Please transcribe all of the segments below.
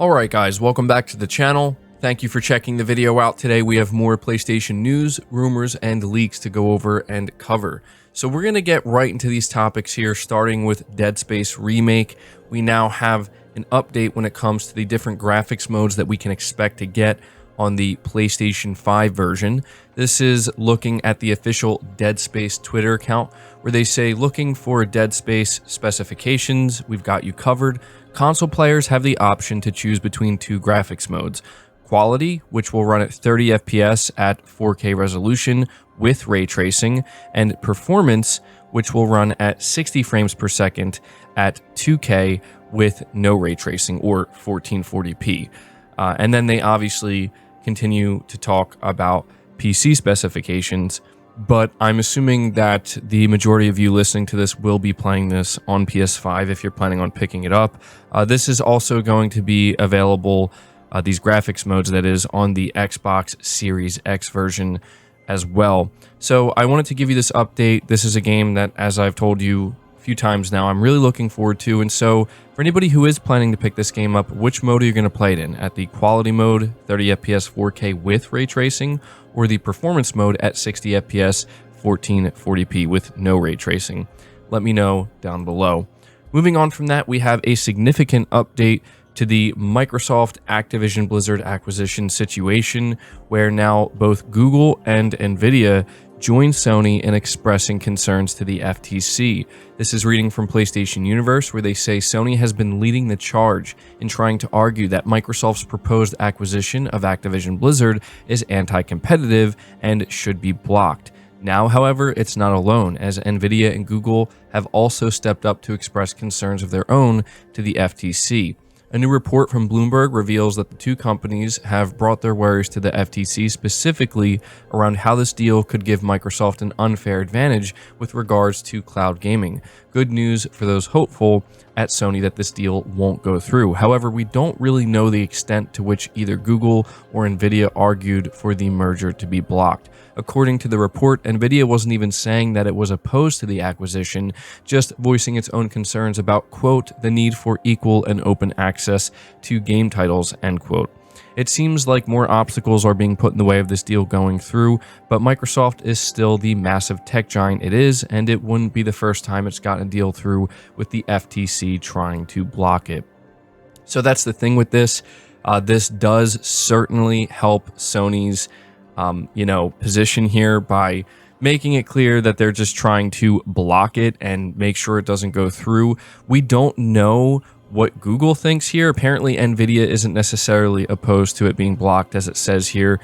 Alright guys, welcome back to the channel. Thank you for checking the video out. Today we have more PlayStation news, rumors, and leaks to go over and cover. So we're going to get right into these topics here, starting with Dead Space Remake. We now have an update when it comes to the different graphics modes that we can expect to get on the PlayStation 5 version. This is looking at the official Dead Space Twitter account, where they say, looking for Dead Space specifications, we've got you covered. Console players have the option to choose between two graphics modes. Quality, which will run at 30 FPS at 4K resolution with ray tracing, and performance, which will run at 60 frames per second at 2K with no ray tracing, or 1440p. And then they obviously continue to talk about PC specifications, but I'm assuming that the majority of you listening to this will be playing this on PS5 if you're planning on picking it up. This is also going to be available, these graphics modes, that is, on the Xbox Series X version as well. So I wanted to give you this update. This is a game that, as I've told you a few times now, I'm really looking forward to. And so for anybody who is planning to pick this game up, which mode are you going to play it in? At the quality mode, 30 FPS 4K with ray tracing, or the performance mode at 60 FPS 1440p with no ray tracing? Let me know down below. Moving on from that, we have a significant update to the Microsoft Activision Blizzard acquisition situation, where now both Google and NVIDIA join Sony in expressing concerns to the FTC. This is reading from PlayStation Universe, where they say Sony has been leading the charge in trying to argue that Microsoft's proposed acquisition of Activision Blizzard is anti-competitive and should be blocked. Now, however, it's not alone, as NVIDIA and Google have also stepped up to express concerns of their own to the FTC. A new report from Bloomberg reveals that the two companies have brought their worries to the FTC, specifically around how this deal could give Microsoft an unfair advantage with regards to cloud gaming. Good news for those hopeful at Sony that this deal won't go through. However, we don't really know the extent to which either Google or NVIDIA argued for the merger to be blocked. According to the report, NVIDIA wasn't even saying that it was opposed to the acquisition, just voicing its own concerns about, quote, the need for equal and open access to game titles, end quote. It seems like more obstacles are being put in the way of this deal going through, but Microsoft is still the massive tech giant it is, and it wouldn't be the first time it's gotten a deal through with the FTC trying to block it. So that's the thing with this. This does certainly help Sony's position here by making it clear that they're just trying to block it and make sure it doesn't go through. We don't know what Google thinks here. Apparently, NVIDIA isn't necessarily opposed to it being blocked, as it says here,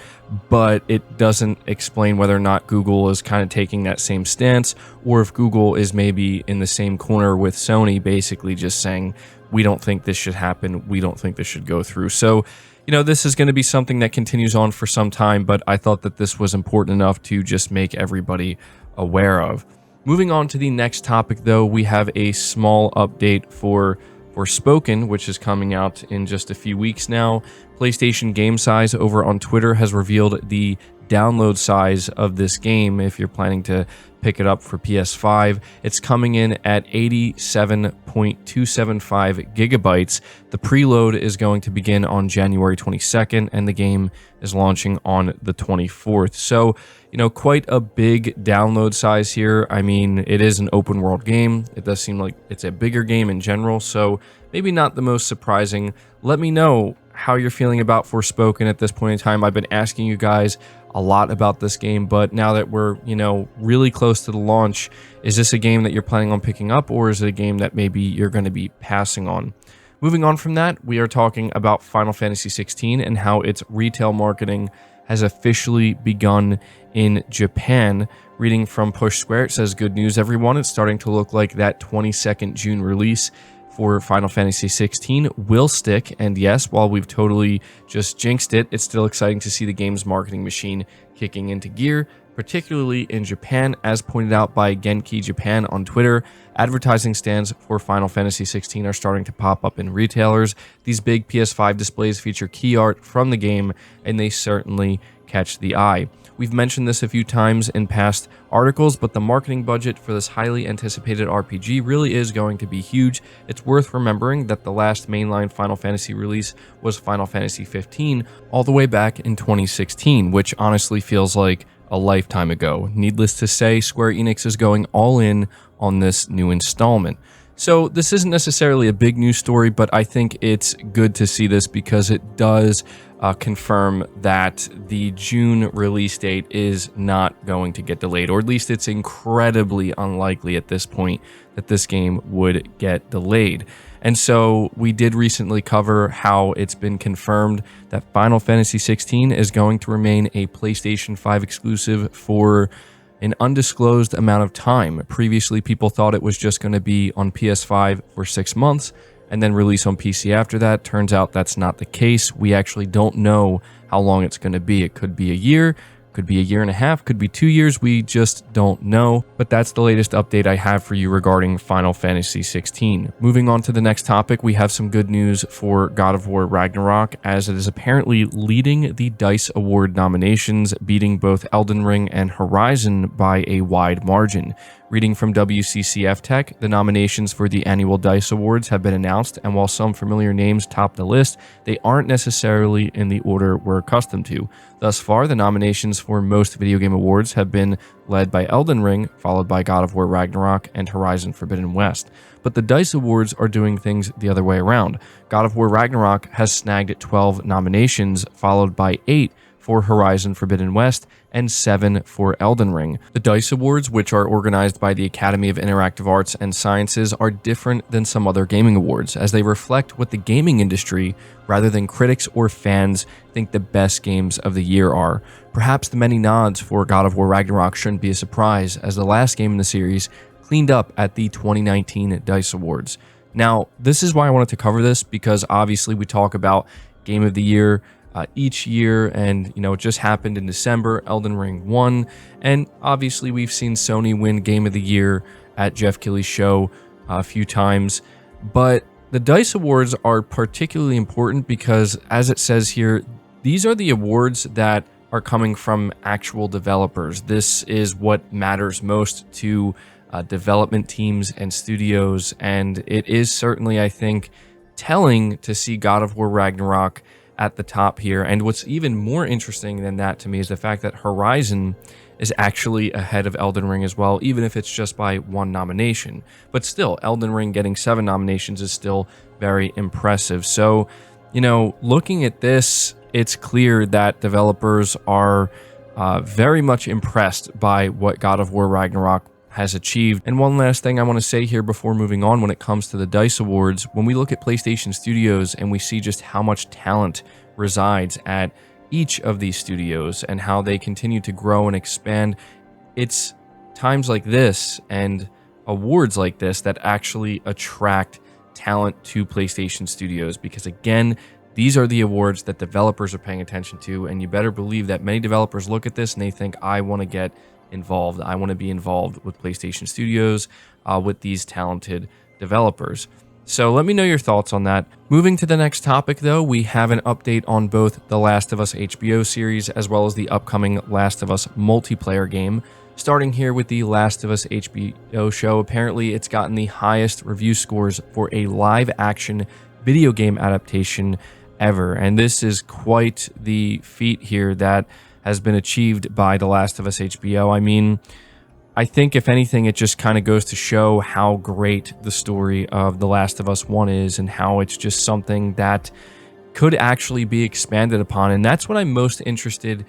but it doesn't explain whether or not Google is kind of taking that same stance, or if Google is maybe in the same corner with Sony, basically just saying, we don't think this should happen, we don't think this should go through. So, this is going to be something that continues on for some time, but I thought that this was important enough to just make everybody aware of. Moving on to the next topic, though, we have a small update for Forspoken, which is coming out in just a few weeks now. PlayStation Game Size over on Twitter has revealed the download size of this game if you're planning to pick it up for PS5. It's coming in at 87.275 gigabytes. The preload is going to begin on January 22nd, and the game is launching on the 24th. So, quite a big download size here. I mean, it is an open world game. It does seem like it's a bigger game in general, so maybe not the most surprising. Let me know how you're feeling about Forspoken at this point in time. I've been asking you guys a lot about this game, but now that we're, really close to the launch, is this a game that you're planning on picking up, or is it a game that maybe you're going to be passing on? Moving on from that, we are talking about Final Fantasy XVI and how its retail marketing has officially begun in Japan. Reading from Push Square, it says, good news everyone, it's starting to look like that 22nd June release for Final Fantasy XVI will stick, and yes, while we've totally just jinxed it, it's still exciting to see the game's marketing machine kicking into gear, particularly in Japan. As pointed out by Genki Japan on Twitter, advertising stands for Final Fantasy XVI are starting to pop up in retailers. These big PS5 displays feature key art from the game, and they certainly catch the eye. We've mentioned this a few times in past articles, but the marketing budget for this highly anticipated RPG really is going to be huge. It's worth remembering that the last mainline Final Fantasy release was Final Fantasy 15 all the way back in 2016, which honestly feels like a lifetime ago. Needless to say, Square Enix is going all in on this new installment. So this isn't necessarily a big news story, but I think it's good to see this because it does confirm that the June release date is not going to get delayed, or at least it's incredibly unlikely at this point that this game would get delayed. And so we did recently cover how it's been confirmed that Final Fantasy 16 is going to remain a PlayStation 5 exclusive for an undisclosed amount of time. Previously, people thought it was just going to be on PS5 for 6 months and then release on PC after that. Turns out that's not the case. We actually don't know how long it's going to be. It could be a year, could be a year and a half, could be 2 years. We just don't know. But that's the latest update I have for you regarding Final Fantasy 16. Moving on to the next topic, we have some good news for God of War Ragnarok, as it is apparently leading the DICE Award nominations, beating both Elden Ring and Horizon by a wide margin. Reading from WCCF Tech, the nominations for the annual DICE Awards have been announced, and while some familiar names top the list, they aren't necessarily in the order we're accustomed to. Thus far, the nominations for most video game awards have been led by Elden Ring, followed by God of War Ragnarok and Horizon Forbidden West. But the DICE Awards are doing things the other way around. God of War Ragnarok has snagged 12 nominations, followed by 8 for Horizon Forbidden West and 7 for Elden Ring. The DICE Awards, which are organized by the Academy of Interactive Arts and Sciences, are different than some other gaming awards, as they reflect what the gaming industry, rather than critics or fans, think the best games of the year are. Perhaps the many nods for God of War Ragnarok shouldn't be a surprise, as the last game in the series cleaned up at the 2019 DICE Awards. Now, this is why I wanted to cover this, because obviously we talk about Game of the Year each year, and it just happened in December. Elden Ring won, and obviously we've seen Sony win Game of the Year at Jeff Keighley's show a few times. But the DICE Awards are particularly important because, as it says here, these are the awards that are coming from actual developers. This is what matters most to development teams and studios, and it is certainly, I think, telling to see God of War Ragnarok at the top here. And what's even more interesting than that to me is the fact that Horizon is actually ahead of Elden Ring as well, even if it's just by 1 nomination. But still, Elden Ring getting 7 nominations is still very impressive. So, looking at this, it's clear that developers are very much impressed by what God of War Ragnarok has achieved. And one last thing I want to say here before moving on when it comes to the DICE Awards, when we look at PlayStation Studios and we see just how much talent resides at each of these studios and how they continue to grow and expand, it's times like this and awards like this that actually attract talent to PlayStation Studios, because again, these are the awards that developers are paying attention to, and you better believe that many developers look at this and they think, I want to get involved. I want to be involved with PlayStation Studios, with these talented developers. So let me know your thoughts on that. Moving to the next topic, though, we have an update on both the Last of Us HBO series as well as the upcoming Last of Us multiplayer game. Starting here with the Last of Us HBO show, apparently it's gotten the highest review scores for a live-action video game adaptation ever, and this is quite the feat here that has been achieved by The Last of Us HBO. I mean, I think if anything, it just kind of goes to show how great the story of The Last of Us 1 is and how it's just something that could actually be expanded upon. And that's what I'm most interested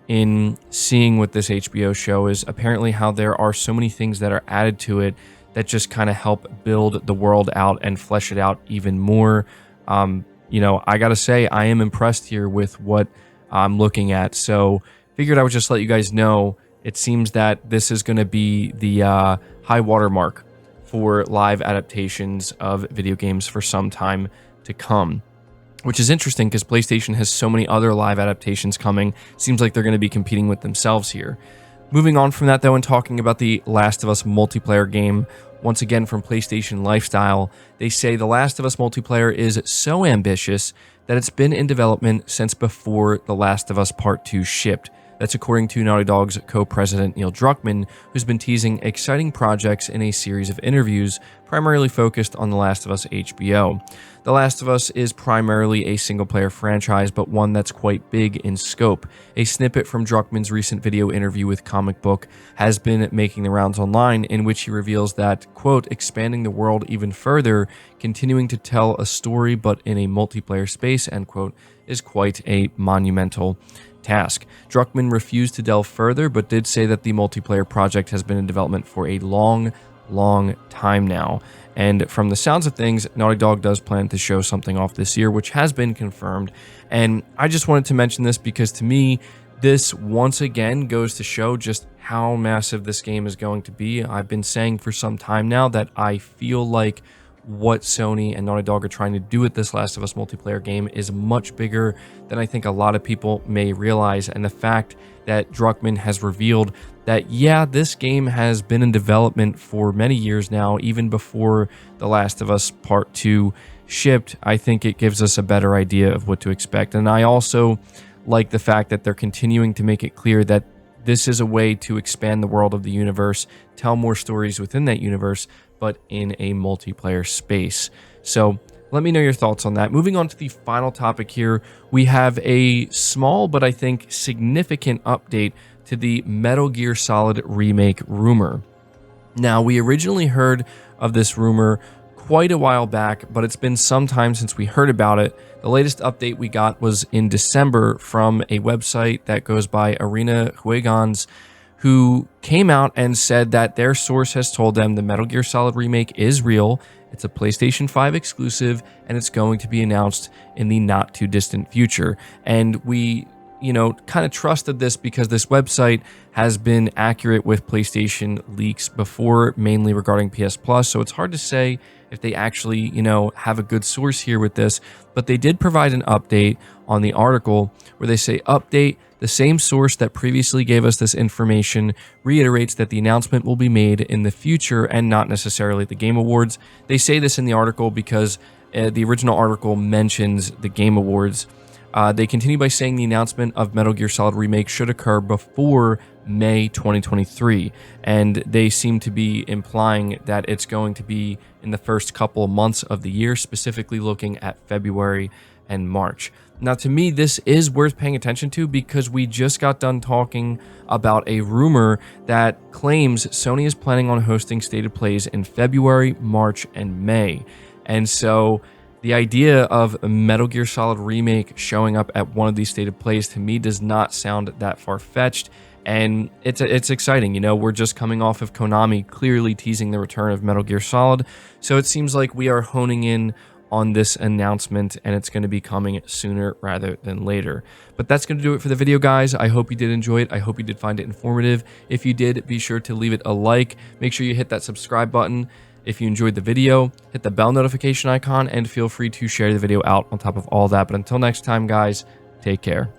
in seeing with this HBO show, is apparently how there are so many things that are added to it that just kind of help build the world out and flesh it out even more. I gotta say, I am impressed here with what I'm looking at. So figured I would just let you guys know, it seems that this is going to be the high watermark for live adaptations of video games for some time to come, which is interesting because PlayStation has so many other live adaptations coming. Seems like they're going to be competing with themselves here. Moving on from that, though, and talking about the Last of Us multiplayer game, once again from PlayStation Lifestyle, they say The Last of Us multiplayer is so ambitious that it's been in development since before The Last of Us Part 2 shipped. That's according to Naughty Dog's co-president Neil Druckmann, who's been teasing exciting projects in a series of interviews, primarily focused on The Last of Us HBO. The Last of Us is primarily a single-player franchise, but one that's quite big in scope. A snippet from Druckmann's recent video interview with Comic Book has been making the rounds online, in which he reveals that, quote, expanding the world even further, continuing to tell a story but in a multiplayer space, end quote, is quite a monumental task. Druckmann refused to delve further, but did say that the multiplayer project has been in development for a long time now. And from the sounds of things, Naughty Dog does plan to show something off this year, which has been confirmed. And I just wanted to mention this because to me, this once again goes to show just how massive this game is going to be. I've been saying for some time now that I feel like what Sony and Naughty Dog are trying to do with this Last of Us multiplayer game is much bigger than I think a lot of people may realize. And the fact that Druckmann has revealed that, yeah, this game has been in development for many years now, even before The Last of Us Part 2 shipped, I think it gives us a better idea of what to expect. And I also like the fact that they're continuing to make it clear that this is a way to expand the world of the universe, tell more stories within that universe, but in a multiplayer space. So let me know your thoughts on that. Moving on to the final topic here, we have a small but I think significant update to the Metal Gear Solid Remake rumor. Now, we originally heard of this rumor quite a while back, but it's been some time since we heard about it. The latest update we got was in December from a website that goes by Arena Juegans, who came out and said that their source has told them the Metal Gear Solid Remake is real, it's a PlayStation 5 exclusive, and it's going to be announced in the not too distant future. And we, kind of trusted this because this website has been accurate with PlayStation leaks before, mainly regarding PS Plus, so it's hard to say if they actually, have a good source here with this, but they did provide an update on the article where they say, update, the same source that previously gave us this information reiterates that the announcement will be made in the future and not necessarily at the Game Awards. They say this in the article because the original article mentions the Game Awards. They continue by saying the announcement of Metal Gear Solid Remake should occur before May 2023, and they seem to be implying that it's going to be in the first couple of months of the year, specifically looking at February and March. Now, to me, this is worth paying attention to because we just got done talking about a rumor that claims Sony is planning on hosting stated plays in February, March, and May. And so the idea of a Metal Gear Solid Remake showing up at one of these stated plays to me does not sound that far-fetched, and it's exciting. We're just coming off of Konami clearly teasing the return of Metal Gear Solid, so it seems like we are honing in on this announcement, and it's going to be coming sooner rather than later. But that's going to do it for the video, guys. I hope you did enjoy it. I hope you did find it informative. If you did, be sure to leave it a like. Make sure you hit that subscribe button. If you enjoyed the video, hit the bell notification icon, and feel free to share the video out on top of all that. But until next time, guys, take care.